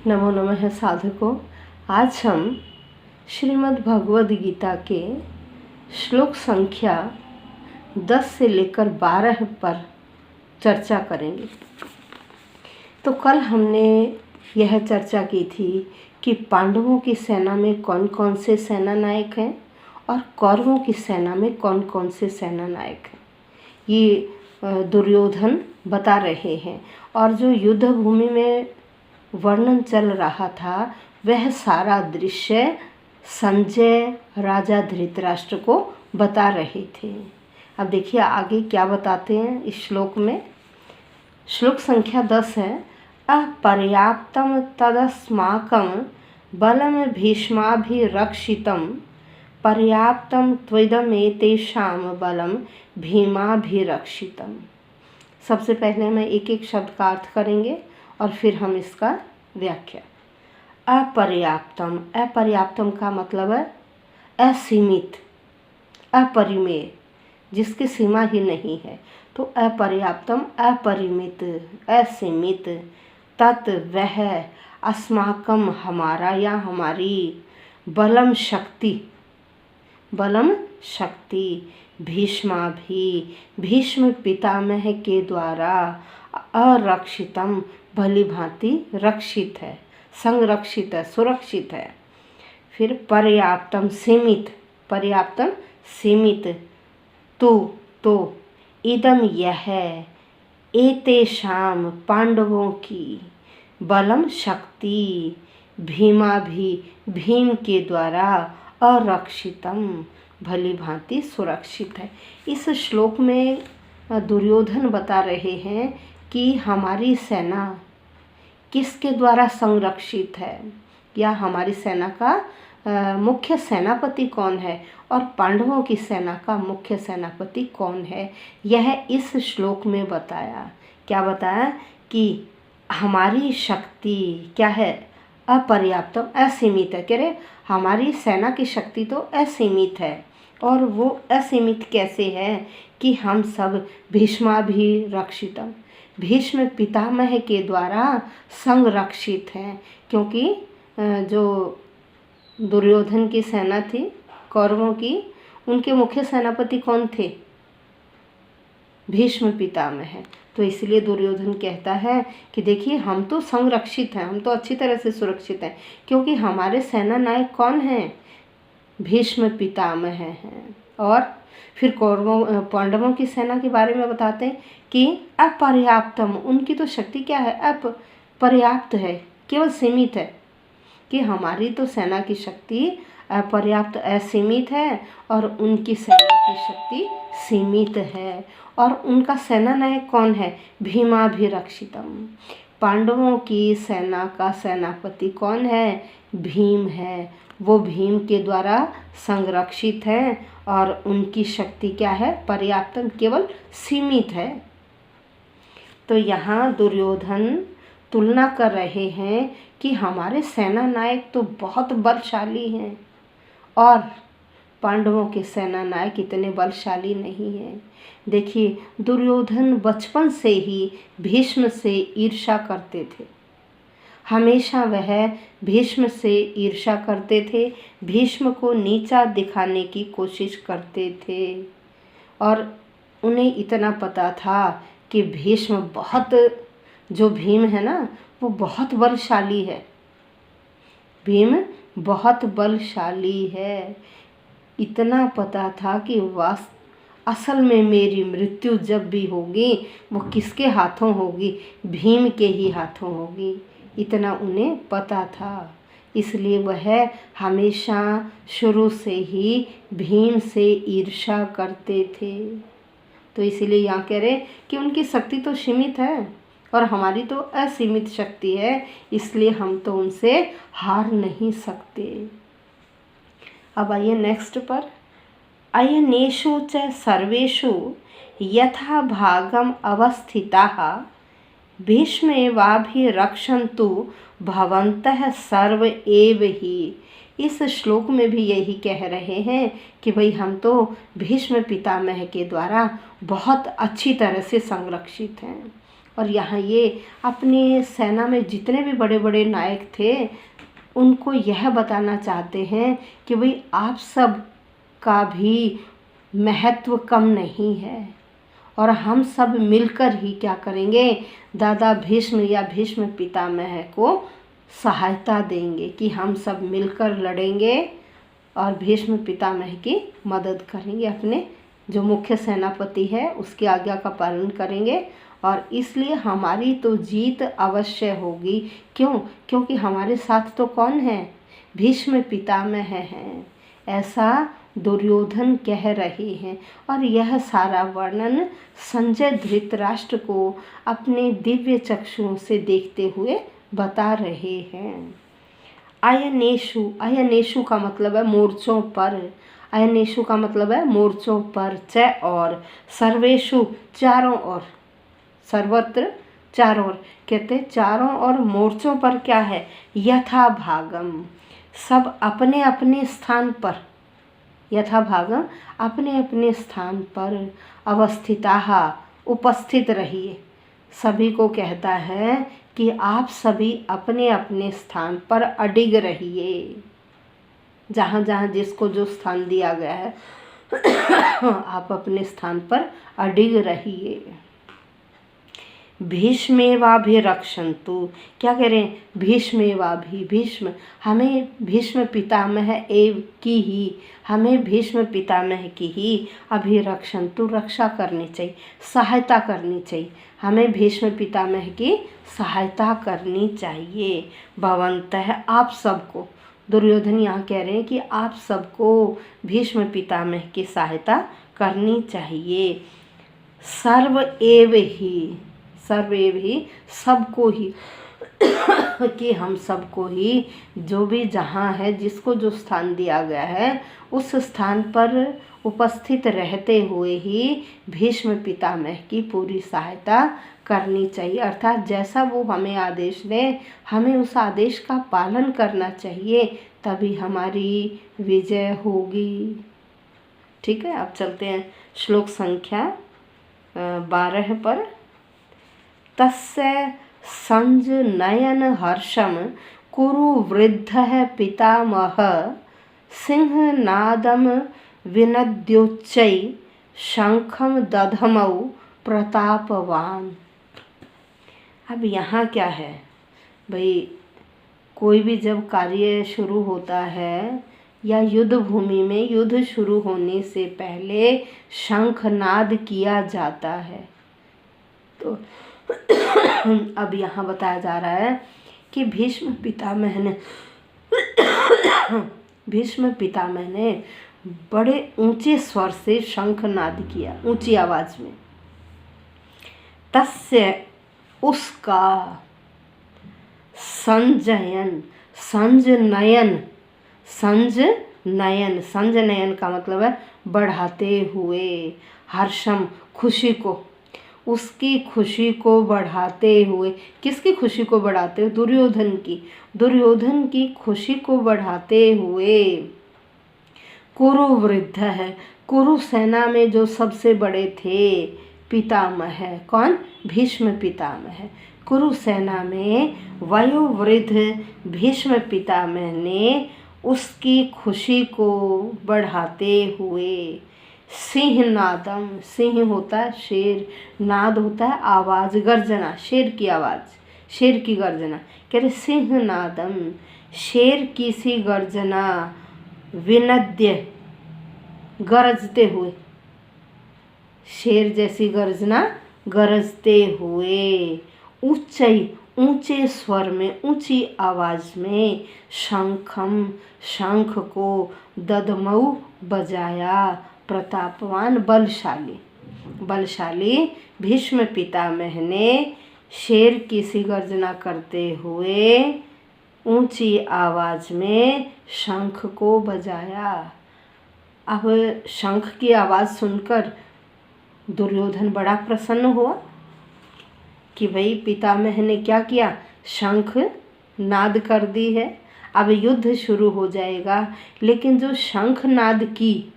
नमो नमः साधकों। आज हम श्रीमद् भगवद गीता के श्लोक संख्या 10 से लेकर 12 पर चर्चा करेंगे। तो कल हमने यह चर्चा की थी कि पांडवों की सेना में कौन कौन से सेना नायक हैं और कौरवों की सेना में कौन कौन से सेना नायक हैं। ये दुर्योधन बता रहे हैं और जो युद्ध भूमि में वर्णन चल रहा था वह सारा दृश्य संजय राजा धृतराष्ट्र को बता रहे थे। अब देखिए आगे क्या बताते हैं इस श्लोक में। श्लोक संख्या 10 है, अपर्याप्तम तदस्माकं बलम भीष्माभिरक्षितं पर्याप्तम त्वदमेतेषां बलम भीमाभिरक्षितं। सबसे पहले मैं एक एक शब्द का अर्थ करेंगे और फिर हम इसका व्याख्या। अपर्याप्तम, अपर्याप्तम का मतलब है असीमित, अपरिमेय, जिसकी सीमा ही नहीं है। तो अपर्याप्तम अपरिमित, असीमित, तत् वह, अस्माकम हमारा या हमारी, बलम शक्ति, बलम शक्ति, भीष्माभि भीष्म पितामह के द्वारा, अरक्षितम भली भांति रक्षित है, संरक्षित है, सुरक्षित है। फिर पर्याप्तम सीमित, पर्याप्तम सीमित, तो इदम यह एतेषाम पांडवों की, बलम शक्ति, भीमाभि भीम के द्वारा, अरक्षितम भली भांति सुरक्षित है। इस श्लोक में दुर्योधन बता रहे हैं कि हमारी सेना किसके द्वारा संरक्षित है या हमारी सेना का मुख्य सेनापति कौन है और पांडवों की सेना का मुख्य सेनापति कौन है, यह इस श्लोक में बताया। क्या बताया कि हमारी शक्ति क्या है, अपर्याप्तम, असीमित है। कह रहे हमारी सेना की शक्ति तो असीमित है और वो असीमित कैसे है कि हम सब भीष्माभिरक्षितम, भीष्म पितामह के द्वारा संरक्षित हैं। क्योंकि जो दुर्योधन की सेना थी कौरवों की, उनके मुख्य सेनापति कौन थे, भीष्म पितामह। तो इसलिए दुर्योधन कहता है कि देखिए हम तो संरक्षित हैं, हम तो अच्छी तरह से सुरक्षित हैं, क्योंकि हमारे सेना नायक कौन हैं, भीष्म पितामह हैं। और फिर कौरवों पांडवों की सेना के बारे में बताते हैं कि अपर्याप्तम, उनकी तो शक्ति क्या है, अपर्याप्त है, केवल सीमित है। कि हमारी तो सेना की शक्ति अपर्याप्त, असीमित है और उनकी सेना की शक्ति सीमित है। और उनका सेना नायक कौन है, भीमाभिरक्षितम, पांडवों की सेना का सेनापति कौन है, भीम है। वो भीम के द्वारा संरक्षित है और उनकी शक्ति क्या है, पर्याप्त, केवल सीमित है। तो यहाँ दुर्योधन तुलना कर रहे हैं कि हमारे सेना नायक तो बहुत बलशाली हैं और पांडवों के सेना नायक इतने बलशाली नहीं हैं। देखिए दुर्योधन बचपन से ही भीष्म से ईर्ष्या करते थे, हमेशा वह भीष्म से ईर्ष्या करते थे, भीष्म को नीचा दिखाने की कोशिश करते थे। और उन्हें इतना पता था कि भीष्म बहुत, जो भीम है ना वो बहुत बलशाली है, भीम बहुत बलशाली है। इतना पता था कि असल में मेरी मृत्यु जब भी होगी वो किसके हाथों होगी, भीम के ही हाथों होगी, इतना उन्हें पता था। इसलिए वह हमेशा शुरू से ही भीम से ईर्ष्या करते थे। तो इसलिए यहाँ कह रहे कि उनकी शक्ति तो सीमित है और हमारी तो असीमित शक्ति है, इसलिए हम तो उनसे हार नहीं सकते। अब आइए नेक्स्ट पर, अयनेषु च सर्वेषु यथा भागम अवस्थिताः भीष्मेवाभिरक्षन्तु भवन्तः सर्व एव ही। इस श्लोक में भी यही कह रहे हैं कि भाई हम तो भीष्म पितामह के द्वारा बहुत अच्छी तरह से संरक्षित हैं और यहाँ ये अपनी सेना में जितने भी बड़े बड़े नायक थे उनको यह बताना चाहते हैं कि भाई आप सब का भी महत्व कम नहीं है और हम सब मिलकर ही क्या करेंगे, दादा भीष्म या भीष्म पितामह को सहायता देंगे कि हम सब मिलकर लड़ेंगे और भीष्म पितामह की मदद करेंगे, अपने जो मुख्य सेनापति है उसकी आज्ञा का पालन करेंगे और इसलिए हमारी तो जीत अवश्य होगी। क्यों? क्योंकि हमारे साथ तो कौन है, भीष्म पितामह हैं, ऐसा दुर्योधन कह रहे हैं। और यह सारा वर्णन संजय धृतराष्ट्र को अपने दिव्य चक्षुओं से देखते हुए बता रहे हैं। अयनेषु, अयनेषु का मतलब है मोर्चों पर, अयनेषु का मतलब है मोर्चों पर, च और, सर्वेषु चारों ओर, सर्वत्र चारों ओर, कहते चारों ओर मोर्चों पर क्या है, यथा भागम, सब अपने अपने स्थान पर, यथा भागम अपने अपने स्थान पर, अवस्थिताः उपस्थित रहिए, सभी को कहता है कि आप सभी अपने अपने स्थान पर अडिग रहिए, जहाँ जहाँ जिसको जो स्थान दिया गया है आप अपने स्थान पर अडिग रहिए। भीष्मेवाभिरक्षन्तु, क्या कह रहे हैं, भीष्मेवाभि, भीष्म हमें भीष्म पितामह एव की ही, हमें भीष्म पितामह की ही अभिरक्षन्तु रक्षा करनी चाहिए, सहायता करनी चाहिए, हमें भीष्म पितामह की सहायता करनी चाहिए। भवन्तः आप सबको, दुर्योधन यहाँ कह रहे हैं कि आप सबको भीष्म पितामह की सहायता करनी चाहिए। सर्व एव ही, सर्व एव ही सबको ही कि हम सबको ही जो भी जहाँ है जिसको जो स्थान दिया गया है उस स्थान पर उपस्थित रहते हुए ही भीष्म पितामह की पूरी सहायता करनी चाहिए। अर्थात जैसा वो हमें आदेश दें हमें उस आदेश का पालन करना चाहिए, तभी हमारी विजय होगी। ठीक है, अब चलते हैं श्लोक संख्या 12 पर। तस्य संजनयन हर्षम कुरु वृद्धः पितामह सिंहनादम विनद्योच्चै शंखम दधमौ प्रतापवान। अब यहाँ क्या है भाई, कोई भी जब कार्य शुरू होता है या युद्ध भूमि में युद्ध शुरू होने से पहले शंखनाद किया जाता है। तो अब यहाँ बताया जा रहा है कि भीष्म पितामह ने बड़े ऊंचे स्वर से शंखनाद किया, ऊंची आवाज में। तस्य उसका, संजयन, संजनयन, संजनयन, संजनयन का मतलब है बढ़ाते हुए, हर्षम खुशी को, उसकी खुशी को बढ़ाते हुए, किसकी खुशी को बढ़ाते हुए, दुर्योधन की, दुर्योधन की खुशी को बढ़ाते हुए। कुरु वृद्ध है, कुरु सेना में जो सबसे बड़े थे पितामह है, कौन, भीष्म पितामह। कुरु सेना में वयोवृद्ध भीष्म पितामह ने उसकी खुशी को बढ़ाते हुए सिंहनादम, सिंह होता है शेर, नाद होता है आवाज़, गर्जना, शेर की आवाज़, शेर की गर्जना, कह रहे सिंहनादम, शेर की सी गर्जना, विनद्य गरजते हुए, शेर जैसी गर्जना गरजते हुए, ऊंचाई, ऊंचे स्वर में, ऊंची आवाज में, शंखम, शंख को, दधमऊ बजाया, प्रतापवान बलशाली, बलशाली भीष्म पितामह ने शेर की सी गर्जना करते हुए ऊंची आवाज में शंख को बजाया। अब शंख की आवाज़ सुनकर दुर्योधन बड़ा प्रसन्न हुआ कि भाई पितामह ने क्या किया, शंख नाद कर दी है, अब युद्ध शुरू हो जाएगा। लेकिन जो शंख नाद की,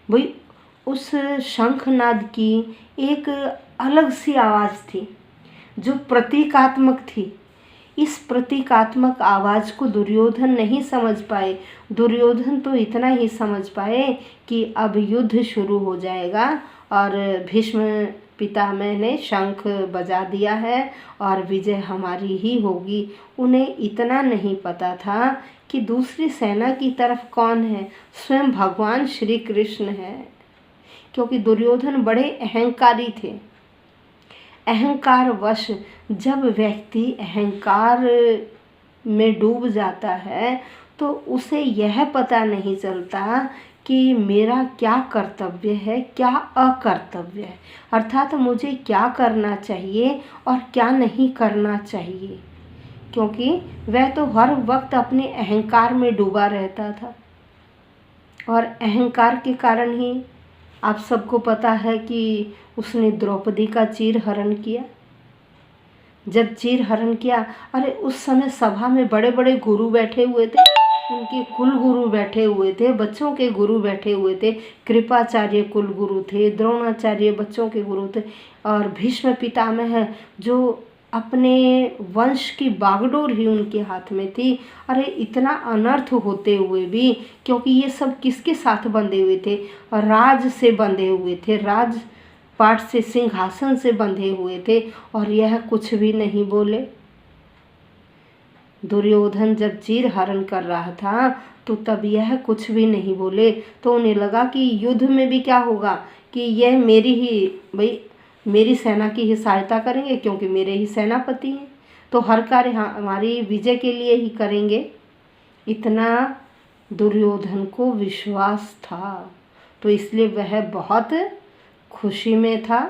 भाई उस शंखनाद की एक अलग सी आवाज़ थी, जो प्रतीकात्मक थी, इस प्रतीकात्मक आवाज़ को दुर्योधन नहीं समझ पाए। दुर्योधन तो इतना ही समझ पाए कि अब युद्ध शुरू हो जाएगा और भीष्म पितामह ने शंख बजा दिया है और विजय हमारी ही होगी। उन्हें इतना नहीं पता था कि दूसरी सेना की तरफ कौन है, स्वयं भगवान श्री कृष्ण है। क्योंकि दुर्योधन बड़े अहंकारी थे। अहंकारवश जब व्यक्ति अहंकार में डूब जाता है तो उसे यह पता नहीं चलता कि मेरा क्या कर्तव्य है, क्या अकर्तव्य है, अर्थात मुझे क्या करना चाहिए और क्या नहीं करना चाहिए। क्योंकि वह तो हर वक्त अपने अहंकार में डूबा रहता था और अहंकार के कारण ही आप सबको पता है कि उसने द्रौपदी का चीरहरण किया। जब चीरहरण किया, अरे उस समय सभा में बड़े बड़े गुरु बैठे हुए थे, उनके कुल गुरु बैठे हुए थे, बच्चों के गुरु बैठे हुए थे। कृपाचार्य कुल गुरु थे, द्रोणाचार्य बच्चों के गुरु थे और भीष्म पितामह जो अपने वंश की बागडोर ही उनके हाथ में थी। अरे इतना अनर्थ होते हुए भी, क्योंकि ये सब किसके साथ बंधे हुए थे, राज से बंधे हुए थे, राजपाट से, सिंहासन से बंधे हुए थे और यह कुछ भी नहीं बोले। दुर्योधन जब चीरहरण कर रहा था तो तब यह कुछ भी नहीं बोले। तो उन्हें लगा कि युद्ध में भी क्या होगा कि यह मेरी सेना की ही सहायता करेंगे, क्योंकि मेरे ही सेनापति हैं, तो हर कार्य हमारी विजय के लिए ही करेंगे। इतना दुर्योधन को विश्वास था, तो इसलिए वह बहुत खुशी में था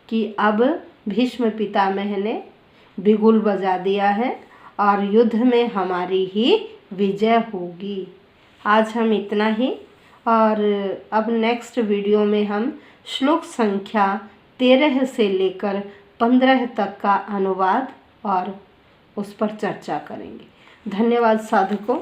कि अब भीष्म पितामह ने बिगुल बजा दिया है और युद्ध में हमारी ही विजय होगी। आज हम इतना ही, और अब नेक्स्ट वीडियो में हम श्लोक संख्या 13 से लेकर 15 तक का अनुवाद और उस पर चर्चा करेंगे। धन्यवाद साधकों।